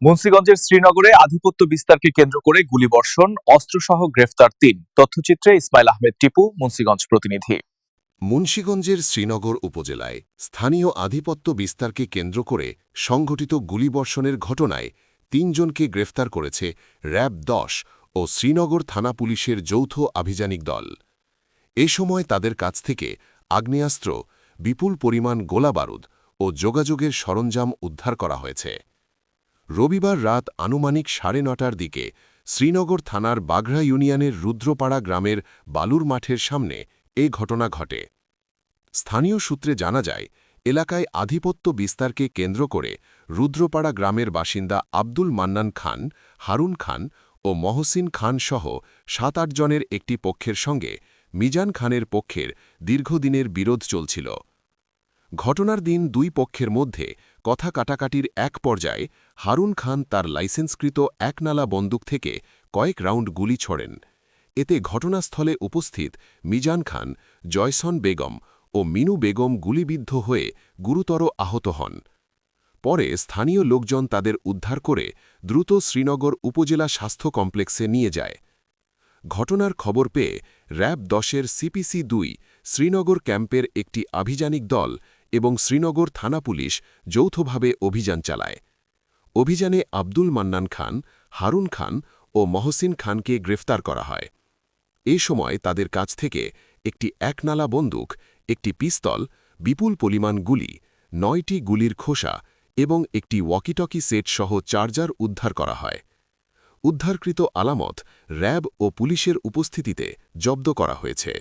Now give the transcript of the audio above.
মুন্সিগঞ্জের শ্রীনগরে আধিপত্য বিস্তারকে কেন্দ্র করে গুলিবর্ষণ, অস্ত্রসহ গ্রেফতার ৩। তথ্যচিত্রে ইসমাইল আহমেদ টিপু, মুন্সিগঞ্জ প্রতিনিধি। মুন্সিগঞ্জের শ্রীনগর উপজেলায় স্থানীয় আধিপত্য বিস্তারকে কেন্দ্র করে সংঘটিত গুলিবর্ষণের ঘটনায় ৩ জনকে গ্রেফতার করেছে র‍্যাব-১০ ও শ্রীনগর থানা পুলিশের যৌথ আভিযানিক দল। এ সময় তাদের কাছ থেকে আগ্নেয়াস্ত্র, বিপুল পরিমাণ গোলাবারুদ ও যোগাযোগের সরঞ্জাম উদ্ধার করা হয়েছে। রবিবার রাত আনুমানিক ৯:৩০টার দিকে শ্রীনগর থানার বাঘরা ইউনিয়নের রুদ্রপাড়া গ্রামের বালুর মাঠের সামনে এ ঘটনা ঘটে। স্থানীয় সূত্রে জানা যায়, এলাকায় আধিপত্য বিস্তারকে কেন্দ্র করে রুদ্রপাড়া গ্রামের বাসিন্দা আব্দুল মান্নান খান, হারুন খান ও মহসিন খান সহ ৭-৮ জনের একটি পক্ষের সঙ্গে মিজান খানের পক্ষের দীর্ঘদিনের বিরোধ চলছিল। ঘটনার দিন দুই পক্ষের মধ্যে কথা কাটাকাটির এক পর্যায়ে হারুন খান তার লাইসেন্সকৃত একনালা বন্দুক থেকে কয়েক রাউন্ড গুলি ছোড়েন। এতে ঘটনাস্থলে উপস্থিত মিজান খান, জয়সন বেগম ও মিনু বেগম গুলিবিদ্ধ হয়ে গুরুতর আহত হন। পরে স্থানীয় লোকজন তাদের উদ্ধার করে দ্রুত শ্রীনগর উপজেলা স্বাস্থ্য কমপ্লেক্সে নিয়ে যায়। ঘটনার খবর পেয়ে র‍্যাব-১০-এর সিপিসি-২ শ্রীনগর ক্যাম্পের একটি আভিযানিক দল এবং শ্রীনগর থানা পুলিশ যৌথভাবে অভিযান চালায়। অভিযানে আব্দুল মান্নান খান, হারুন খান ও মহসিন খানকে গ্রেফতার করা হয়। এ সময় তাদের কাছ থেকে একটি একনালা বন্দুক, একটি পিস্তল, বিপুল পরিমাণ গুলি, ৯টি গুলির খোসা এবং একটি ওয়াকিটকি সেট সহ চার্জার উদ্ধার করা হয়। উদ্ধারকৃত আলামত র‍্যাব ও পুলিশের উপস্থিতিতে জব্দ করা হয়েছে।